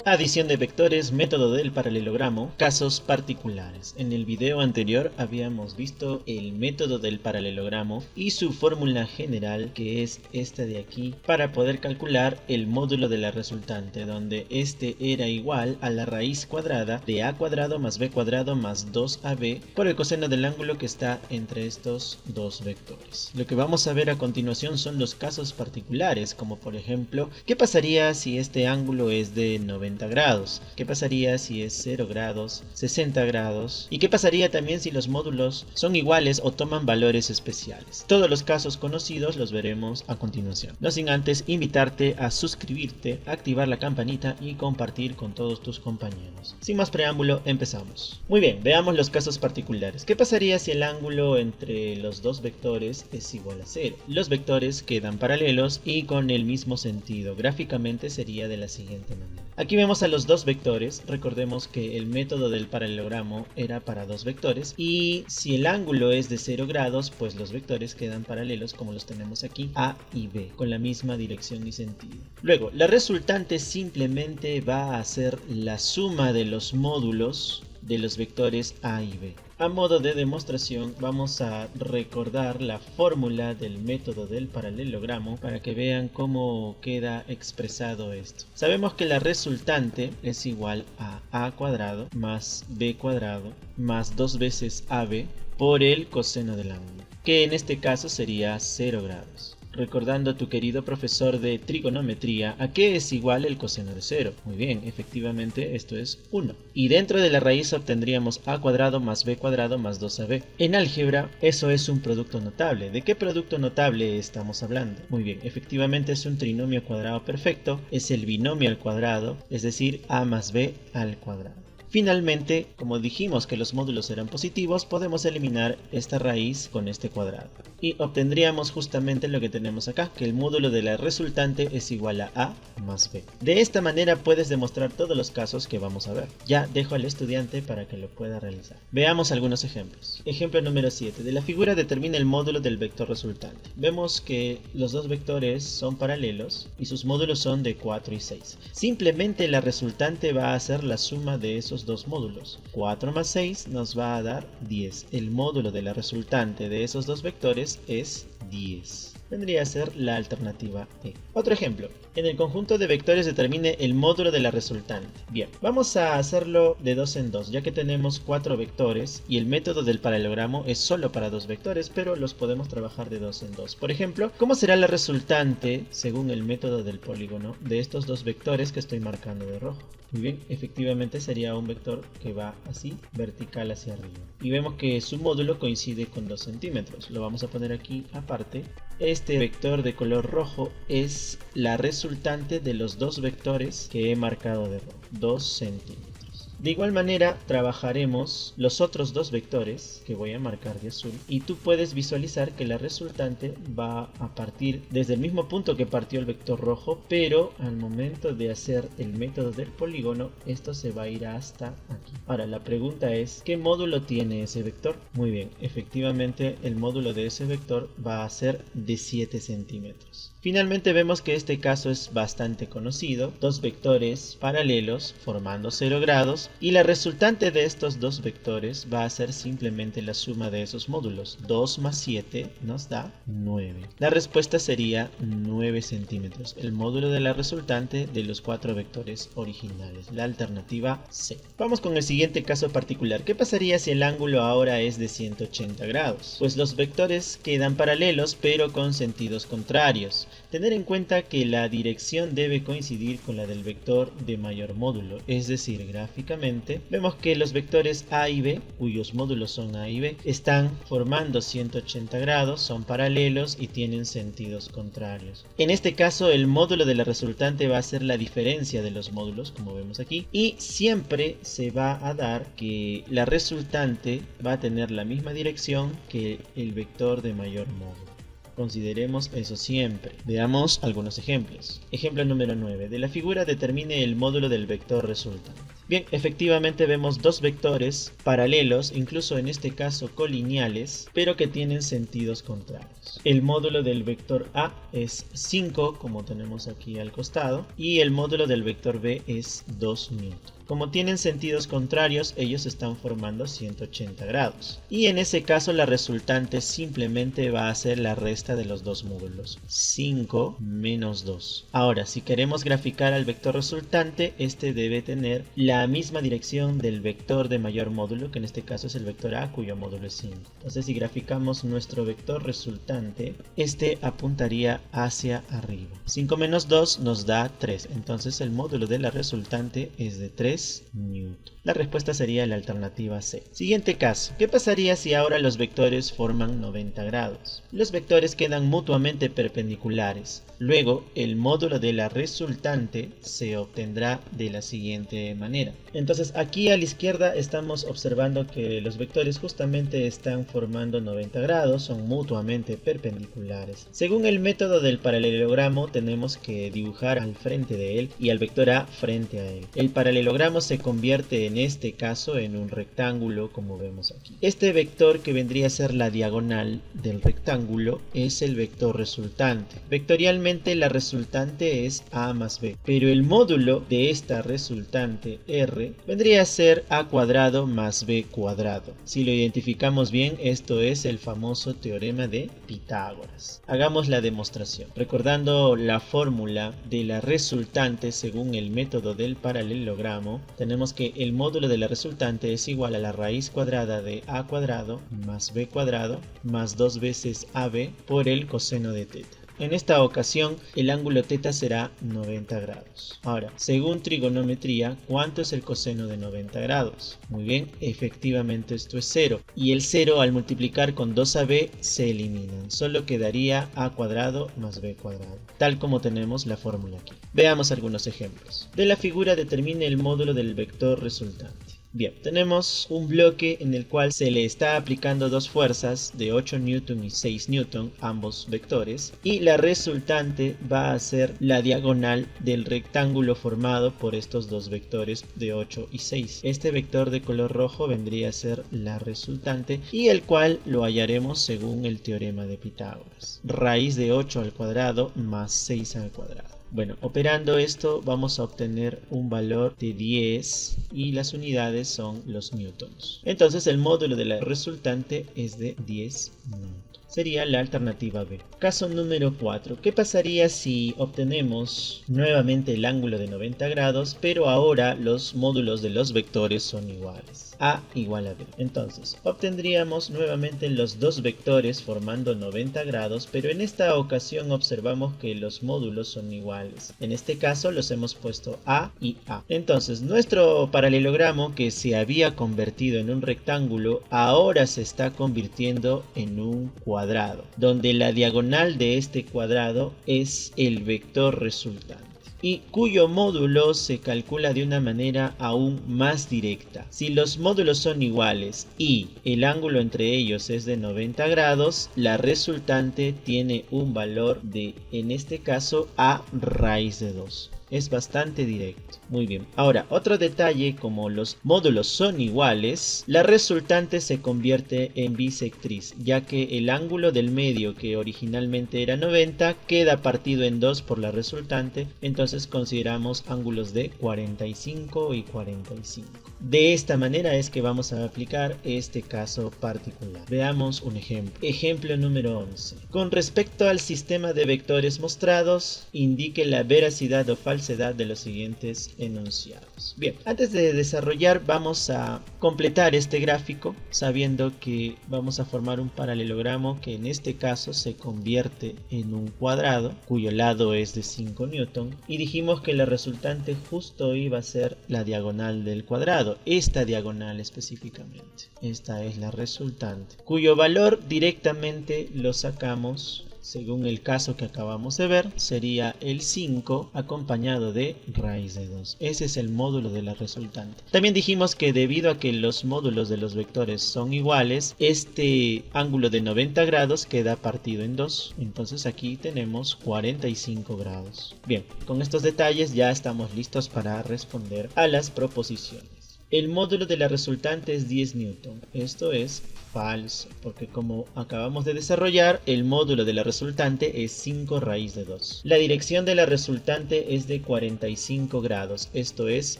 Adición de vectores, método del paralelogramo, casos particulares. En el video anterior habíamos visto el método del paralelogramo y su fórmula general, que es esta de aquí, para poder calcular el módulo de la resultante, donde este era igual a la raíz cuadrada de a cuadrado más b cuadrado más 2ab por el coseno del ángulo que está entre estos dos vectores. Lo que vamos a ver a continuación son los casos particulares, como por ejemplo, ¿qué pasaría si este ángulo es de 90 grados? ¿Qué pasaría si es 0 grados, 60 grados? ¿Y qué pasaría también si los módulos son iguales o toman valores especiales? Todos los casos conocidos los veremos a continuación. No sin antes invitarte a suscribirte, activar la campanita y compartir con todos tus compañeros. Sin más preámbulo, empezamos. Muy bien, veamos los casos particulares. ¿Qué pasaría si el ángulo entre los dos vectores es igual a 0? Los vectores quedan paralelos y con el mismo sentido. Gráficamente sería de la siguiente manera. Aquí vemos a los dos vectores. Recordemos que el método del paralelogramo era para dos vectores, y si el ángulo es de 0 grados, pues los vectores quedan paralelos como los tenemos aquí, A y B, con la misma dirección y sentido. Luego, la resultante simplemente va a ser la suma de los módulos de los vectores A y B. A modo de demostración vamos a recordar la fórmula del método del paralelogramo para que vean cómo queda expresado esto. Sabemos que la resultante es igual a a cuadrado más b cuadrado más 2 veces ab por el coseno del ángulo, que en este caso sería 0 grados. Recordando a tu querido profesor de trigonometría, ¿a qué es igual el coseno de 0? Muy bien, efectivamente esto es 1. Y dentro de la raíz obtendríamos a cuadrado más b cuadrado más 2ab. En álgebra eso es un producto notable. ¿De qué producto notable estamos hablando? Muy bien, efectivamente es un trinomio cuadrado perfecto, es el binomio al cuadrado, es decir, a más b al cuadrado. Finalmente, como dijimos que los módulos eran positivos, podemos eliminar esta raíz con este cuadrado. Y obtendríamos justamente lo que tenemos acá, que el módulo de la resultante es igual a más b. De esta manera puedes demostrar todos los casos que vamos a ver. Ya dejo al estudiante para que lo pueda realizar. Veamos algunos ejemplos. Ejemplo número 7. De la figura determina el módulo del vector resultante. Vemos que los dos vectores son paralelos y sus módulos son de 4 y 6. Simplemente la resultante va a ser la suma de esos dos módulos. 4 más 6 nos va a dar 10. El módulo de la resultante de esos dos vectores es 10. Vendría a ser la alternativa E. Otro ejemplo. En el conjunto de vectores determine el módulo de la resultante. Bien, vamos a hacerlo de 2 en 2, ya que tenemos 4 vectores y el método del paralelogramo es solo para 2 vectores, pero los podemos trabajar de 2 en 2. Por ejemplo, ¿cómo será la resultante, según el método del polígono, de estos dos vectores que estoy marcando de rojo? Muy bien, efectivamente sería un vector que va así, vertical hacia arriba. Y vemos que su módulo coincide con 2 centímetros. Lo vamos a poner aquí aparte. Este vector de color rojo es la resultante de los dos vectores que he marcado de rojo, 2 centímetros. De igual manera trabajaremos los otros dos vectores que voy a marcar de azul, y tú puedes visualizar que la resultante va a partir desde el mismo punto que partió el vector rojo, pero al momento de hacer el método del polígono esto se va a ir hasta aquí. Ahora la pregunta es, ¿qué módulo tiene ese vector? Muy bien, efectivamente el módulo de ese vector va a ser de 7 centímetros. Finalmente vemos que este caso es bastante conocido, dos vectores paralelos formando 0 grados, y la resultante de estos dos vectores va a ser simplemente la suma de esos módulos. 2 más 7 nos da 9. La respuesta sería 9 centímetros, el módulo de la resultante de los 4 vectores originales, la alternativa C. Vamos con el siguiente caso particular. ¿Qué pasaría si el ángulo ahora es de 180 grados? Pues los vectores quedan paralelos pero con sentidos contrarios. Tener en cuenta que la dirección debe coincidir con la del vector de mayor módulo, es decir, gráficamente vemos que los vectores A y B, cuyos módulos son A y B, están formando 180 grados, son paralelos y tienen sentidos contrarios. En este caso el módulo de la resultante va a ser la diferencia de los módulos, como vemos aquí, y siempre se va a dar que la resultante va a tener la misma dirección que el vector de mayor módulo. Consideremos eso siempre. Veamos algunos ejemplos. Ejemplo número 9. De la figura determine el módulo del vector resultante. Bien, efectivamente vemos dos vectores paralelos, incluso en este caso colineales, pero que tienen sentidos contrarios. El módulo del vector A es 5, como tenemos aquí al costado, y el módulo del vector B es 2 newton. Como tienen sentidos contrarios, ellos están formando 180 grados. Y en ese caso la resultante simplemente va a ser la resta de los dos módulos. 5 menos 2. Ahora, si queremos graficar al vector resultante, este debe tener la misma dirección del vector de mayor módulo, que en este caso es el vector A, cuyo módulo es 5. Entonces, si graficamos nuestro vector resultante, este apuntaría hacia arriba. 5 menos 2 nos da 3. Entonces, el módulo de la resultante es de 3 newton. La respuesta sería la alternativa C. Siguiente caso. ¿Qué pasaría si ahora los vectores forman 90 grados? Los vectores quedan mutuamente perpendiculares. Luego, el módulo de la resultante se obtendrá de la siguiente manera. Entonces, aquí a la izquierda estamos observando que los vectores justamente están formando 90 grados, son mutuamente perpendiculares. Según el método del paralelogramo, tenemos que dibujar al frente de él y al vector A frente a él. El paralelogramo se convierte en este caso en un rectángulo, como vemos aquí. Este vector, que vendría a ser la diagonal del rectángulo, es el vector resultante. Vectorialmente la resultante es A más B, pero el módulo de esta resultante R vendría a ser A cuadrado más B cuadrado. Si lo identificamos bien, esto es el famoso teorema de Pitágoras. Hagamos la demostración. Recordando la fórmula de la resultante según el método del paralelogramo, tenemos que el módulo de la resultante es igual a la raíz cuadrada de A cuadrado más B cuadrado más 2 veces AB por el coseno de teta. En esta ocasión el ángulo teta será 90 grados. Ahora, según trigonometría, ¿cuánto es el coseno de 90 grados? Muy bien, efectivamente esto es 0. Y el 0 al multiplicar con 2AB se eliminan. Solo quedaría A cuadrado más B cuadrado, tal como tenemos la fórmula aquí. Veamos algunos ejemplos. De la figura determine el módulo del vector resultante. Bien, tenemos un bloque en el cual se le está aplicando dos fuerzas de 8 newton y 6 newton, ambos vectores, y la resultante va a ser la diagonal del rectángulo formado por estos dos vectores de 8 y 6. Este vector de color rojo vendría a ser la resultante y el cual lo hallaremos según el teorema de Pitágoras. Raíz de 8 al cuadrado más 6 al cuadrado. Bueno, operando esto vamos a obtener un valor de 10 y las unidades son los newtons. Entonces el módulo de la resultante es de 10 newtons. Sería la alternativa B. Caso número 4. ¿Qué pasaría si obtenemos nuevamente el ángulo de 90 grados, pero ahora los módulos de los vectores son iguales? A igual a B. Entonces, obtendríamos nuevamente los dos vectores formando 90 grados, pero en esta ocasión observamos que los módulos son iguales. En este caso los hemos puesto A y A. Entonces, nuestro paralelogramo, que se había convertido en un rectángulo, ahora se está convirtiendo en un cuadrado, donde la diagonal de este cuadrado es el vector resultante, y cuyo módulo se calcula de una manera aún más directa. Si los módulos son iguales y el ángulo entre ellos es de 90 grados, la resultante tiene un valor de, en este caso, A raíz de 2. Es bastante directo. Muy bien. Ahora, otro detalle: como los módulos son iguales, la resultante se convierte en bisectriz, ya que el ángulo del medio, que originalmente era 90, queda partido en 2 por la resultante. Entonces consideramos ángulos de 45 y 45. De esta manera es que vamos a aplicar este caso particular. Veamos un ejemplo. Ejemplo número 11. Con respecto al sistema de vectores mostrados, indique la veracidad o falsedad de los siguientes enunciados. Bien, antes de desarrollar vamos a completar este gráfico sabiendo que vamos a formar un paralelogramo que en este caso se convierte en un cuadrado cuyo lado es de 5 newton, y dijimos que la resultante justo iba a ser la diagonal del cuadrado, esta diagonal específicamente. Esta es la resultante, cuyo valor directamente lo sacamos según el caso que acabamos de ver, sería el 5 acompañado de raíz de 2. Ese es el módulo de la resultante. También dijimos que debido a que los módulos de los vectores son iguales, este ángulo de 90 grados queda partido en 2. Entonces aquí tenemos 45 grados. Bien, con estos detalles ya estamos listos para responder a las proposiciones. El módulo de la resultante es 10 newton. Esto es falso, porque como acabamos de desarrollar, el módulo de la resultante es 5 raíz de 2. La dirección de la resultante es de 45 grados. Esto es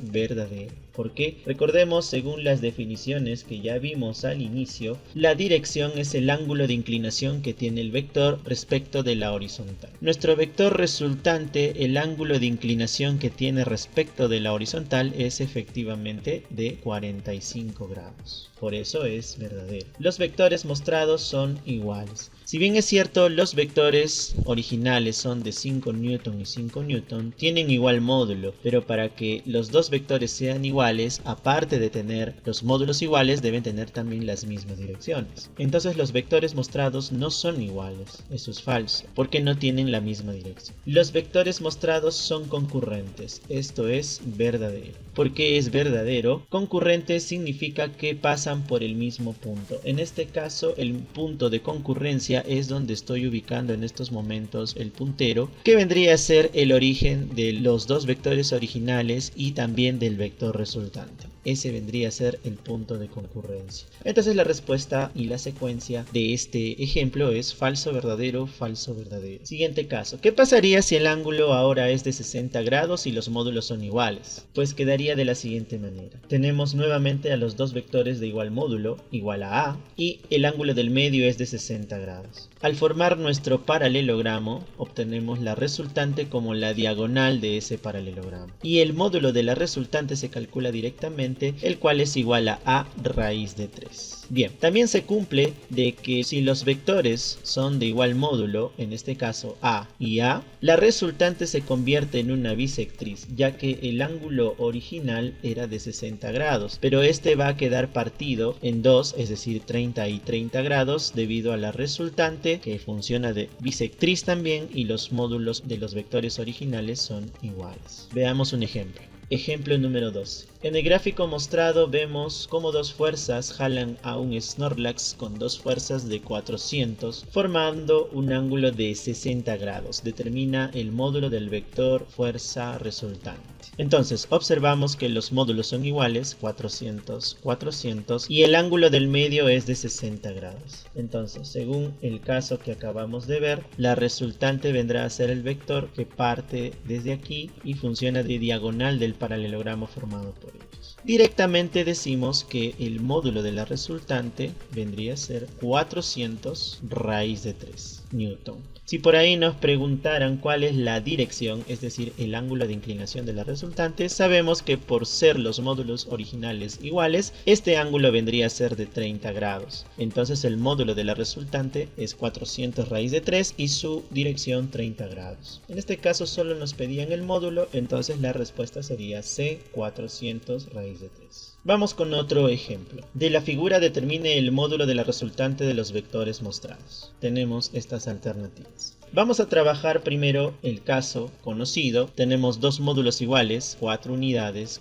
verdadero. ¿Por qué? Recordemos, según las definiciones que ya vimos al inicio, la dirección es el ángulo de inclinación que tiene el vector respecto de la horizontal. Nuestro vector resultante, el ángulo de inclinación que tiene respecto de la horizontal es efectivamente de 45 grados. Por eso es verdadero. Los vectores mostrados son iguales. Si bien es cierto, los vectores originales son de 5 newton y 5 newton, tienen igual módulo, pero para que los dos vectores sean iguales, aparte de tener los módulos iguales, deben tener también las mismas direcciones. Entonces los vectores mostrados no son iguales. Eso es falso, porque no tienen la misma dirección. Los vectores mostrados son concurrentes. Esto es verdadero. ¿Por qué es verdadero? Concurrente significa que pasan por el mismo punto. En este caso, el punto de concurrencia es donde estoy ubicando en estos momentos el puntero, que vendría a ser el origen de los dos vectores originales y también del vector resultante. Ese vendría a ser el punto de concurrencia. Entonces la respuesta y la secuencia de este ejemplo es falso, verdadero, falso, verdadero. Siguiente caso. ¿Qué pasaría si el ángulo ahora es de 60 grados y los módulos son iguales? Pues quedaría de la siguiente manera. Tenemos nuevamente a los dos vectores de igual módulo, igual a y el ángulo del medio es de 60 grados. Al formar nuestro paralelogramo, obtenemos la resultante como la diagonal de ese paralelogramo. Y el módulo de la resultante se calcula directamente, el cual es igual a raíz de 3. Bien, también se cumple de que si los vectores son de igual módulo, en este caso a y a, la resultante se convierte en una bisectriz, ya que el ángulo original era de 60 grados, pero este va a quedar partido en 2, es decir, 30 y 30 grados, debido a la resultante que funciona de bisectriz también y los módulos de los vectores originales son iguales. Veamos un ejemplo. Ejemplo número 12. En el gráfico mostrado vemos cómo dos fuerzas jalan a un Snorlax con dos fuerzas de 400, formando un ángulo de 60 grados. Determina el módulo del vector fuerza resultante. Entonces observamos que los módulos son iguales, 400, 400, y el ángulo del medio es de 60 grados. Entonces, según el caso que acabamos de ver, la resultante vendrá a ser el vector que parte desde aquí y funciona de diagonal del paralelogramo formado por ellos. Directamente decimos que el módulo de la resultante vendría a ser 400 raíz de 3 newton. Si por ahí nos preguntaran cuál es la dirección, es decir, el ángulo de inclinación de la resultante, sabemos que por ser los módulos originales iguales, este ángulo vendría a ser de 30 grados. Entonces el módulo de la resultante es 400 raíz de 3 y su dirección 30 grados. En este caso solo nos pedían el módulo, entonces la respuesta sería C, 400 raíz de 3. Vamos con otro ejemplo. De la figura determine el módulo de la resultante de los vectores mostrados. Tenemos estas alternativas. Vamos a trabajar primero el caso conocido. Tenemos dos módulos iguales, 4 unidades,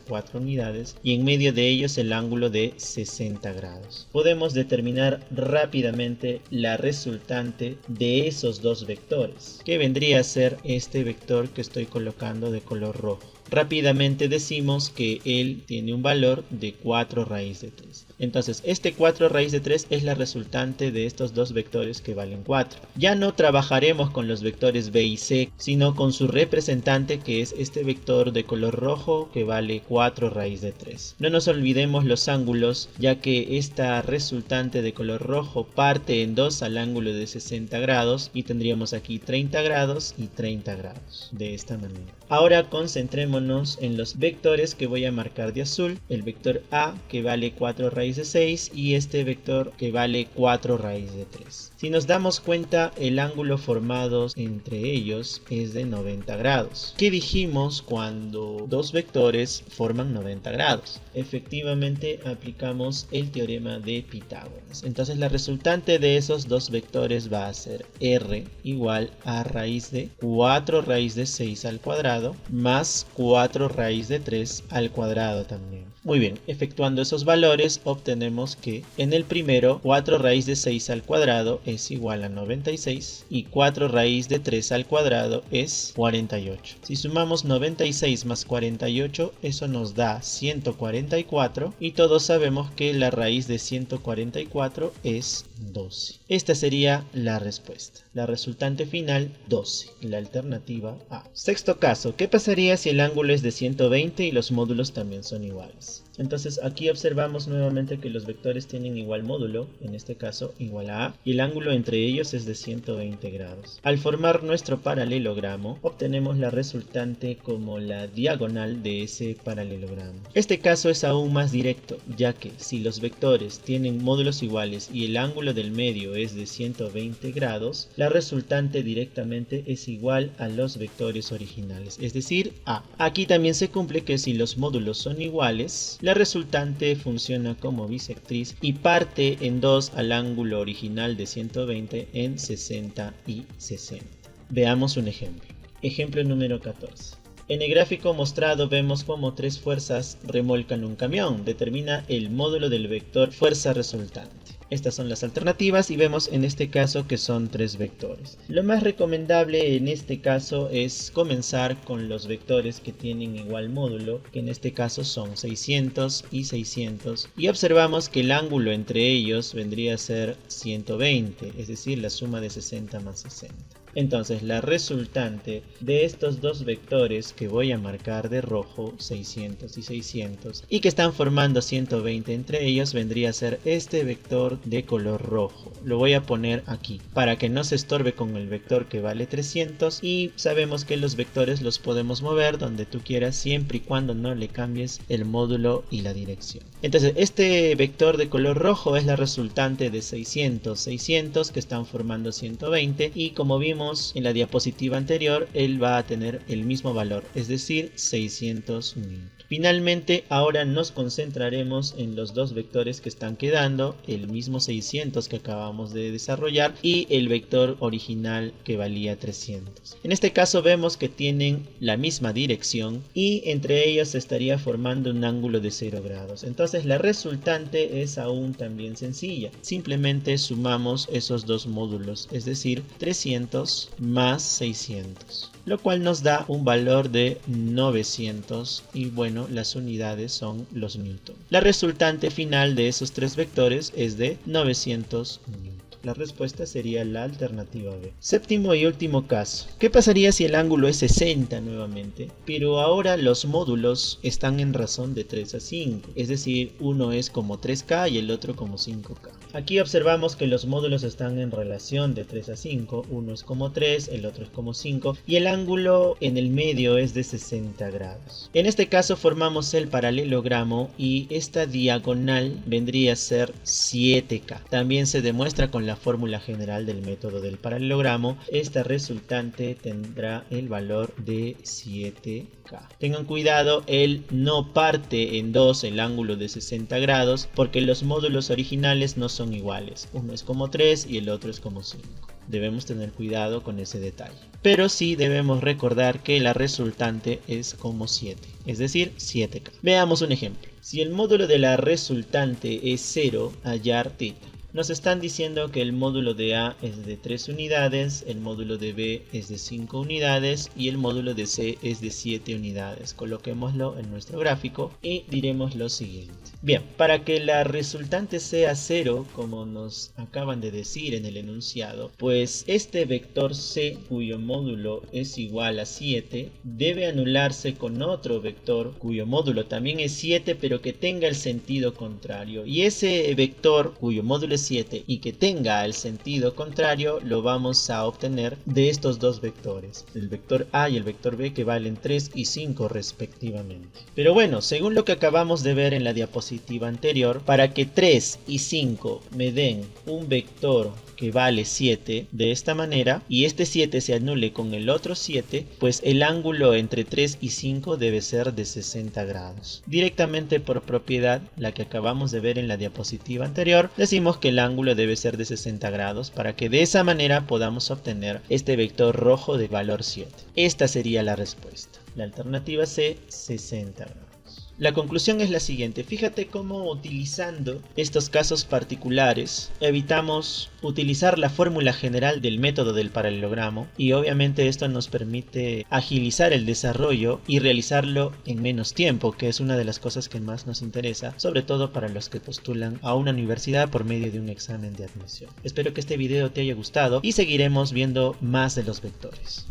y en medio de ellos el ángulo de 60 grados. Podemos determinar rápidamente la resultante de esos dos vectores, que vendría a ser este vector que estoy colocando de color rojo. Rápidamente decimos que él tiene un valor de 4 raíz de 3. Entonces este 4 raíz de 3 es la resultante de estos dos vectores que valen 4. Ya no trabajaremos con los vectores b y c, sino con su representante, que es este vector de color rojo que vale 4 raíz de 3. No nos olvidemos los ángulos, ya que esta resultante de color rojo parte en 2 al ángulo de 60 grados y tendríamos aquí 30 grados y 30 grados, de esta manera. Ahora concentrémonos en los vectores que voy a marcar de azul. El vector A que vale 4 raíz de 6 y este vector que vale 4 raíz de 3. Si nos damos cuenta, el ángulo formado entre ellos es de 90 grados. ¿Qué dijimos cuando dos vectores forman 90 grados? Efectivamente aplicamos el teorema de Pitágoras. Entonces la resultante de esos dos vectores va a ser R igual a raíz de 4 raíz de 6 al cuadrado más 4 raíz de 3 al cuadrado también. Muy bien, efectuando esos valores obtenemos que en el primero 4 raíz de 6 al cuadrado es igual a 96 y 4 raíz de 3 al cuadrado es 48. Si sumamos 96 más 48, eso nos da 144 y todos sabemos que la raíz de 144 es 12. Esta sería la respuesta. La resultante final 12, la alternativa A. Sexto caso, ¿qué pasaría si el ángulo es de 120 y los módulos también son iguales? Entonces aquí observamos nuevamente que los vectores tienen igual módulo, en este caso igual a A, y el ángulo entre ellos es de 120 grados. Al formar nuestro paralelogramo, obtenemos la resultante como la diagonal de ese paralelogramo. Este caso es aún más directo, ya que si los vectores tienen módulos iguales y el ángulo del medio es de 120 grados, la resultante directamente es igual a los vectores originales, es decir, A. Aquí también se cumple que si los módulos son iguales, la resultante funciona como bisectriz y parte en 2 al ángulo original de 120 en 60 y 60. Veamos un ejemplo. Ejemplo número 14. En el gráfico mostrado vemos cómo 3 fuerzas remolcan un camión. Determina el módulo del vector fuerza resultante. Estas son las alternativas y vemos en este caso que son 3 vectores. Lo más recomendable en este caso es comenzar con los vectores que tienen igual módulo, que en este caso son 600 y 600. Y observamos que el ángulo entre ellos vendría a ser 120, es decir, la suma de 60 más 60. Entonces la resultante de estos dos vectores que voy a marcar de rojo, 600 y 600, y que están formando 120 entre ellos, vendría a ser este vector de color rojo. Lo voy a poner aquí para que no se estorbe con el vector que vale 300, y sabemos que los vectores los podemos mover donde tú quieras siempre y cuando no le cambies el módulo y la dirección. Entonces este vector de color rojo es la resultante de 600, 600 que están formando 120, y como vimos en la diapositiva anterior, él va a tener el mismo valor, es decir, 600 newton. Finalmente, ahora nos concentraremos en los dos vectores que están quedando, el mismo 600 que acabamos de desarrollar y el vector original que valía 300. En este caso vemos que tienen la misma dirección y entre ellos se estaría formando un ángulo de 0 grados. Entonces la resultante es aún también sencilla. Simplemente sumamos esos dos módulos, es decir, 300 más 600. Lo cual nos da un valor de 900 y bueno, las unidades son los newton. La resultante final de esos 3 vectores es de 900 newton. La respuesta sería la alternativa B. Séptimo y último caso. ¿Qué pasaría si el ángulo es 60 nuevamente? Pero ahora los módulos están en razón de 3 a 5. Es decir, uno es como 3K y el otro como 5K. Aquí observamos que los módulos están en relación de 3 a 5. Uno es como 3, el otro es como 5. Y el ángulo en el medio es de 60 grados. En este caso formamos el paralelogramo y esta diagonal vendría a ser 7K. También se demuestra con la fórmula general del método del paralelogramo. Esta resultante tendrá el valor de 7K. Tengan cuidado, él no parte en 2 el ángulo de 60 grados porque los módulos originales no son iguales. Uno es como 3 y el otro es como 5. Debemos tener cuidado con ese detalle. Pero sí debemos recordar que la resultante es como 7, es decir, 7K. Veamos un ejemplo. Si el módulo de la resultante es 0, hallar θ. Nos están diciendo que el módulo de A es de 3 unidades, el módulo de B es de 5 unidades y el módulo de C es de 7 unidades. Coloquémoslo en nuestro gráfico y diremos lo siguiente. Bien, para que la resultante sea 0, como nos acaban de decir en el enunciado, pues este vector C, cuyo módulo es igual a 7, debe anularse con otro vector cuyo módulo también es 7, pero que tenga el sentido contrario. Y ese vector cuyo módulo es 7 y que tenga el sentido contrario, lo vamos a obtener de estos dos vectores, el vector A y el vector B, que valen 3 y 5 respectivamente. Pero bueno, según lo que acabamos de ver en la diapositiva anterior, para que 3 y 5 me den un vector que vale 7 de esta manera y este 7 se anule con el otro 7, pues el ángulo entre 3 y 5 debe ser de 60 grados. Directamente por propiedad, la que acabamos de ver en la diapositiva anterior, decimos que el ángulo debe ser de 60 grados para que de esa manera podamos obtener este vector rojo de valor 7. Esta sería la respuesta. La alternativa C, 60 grados. La conclusión es la siguiente: fíjate cómo utilizando estos casos particulares evitamos utilizar la fórmula general del método del paralelogramo, y obviamente esto nos permite agilizar el desarrollo y realizarlo en menos tiempo, que es una de las cosas que más nos interesa, sobre todo para los que postulan a una universidad por medio de un examen de admisión. Espero que este video te haya gustado y seguiremos viendo más de los vectores.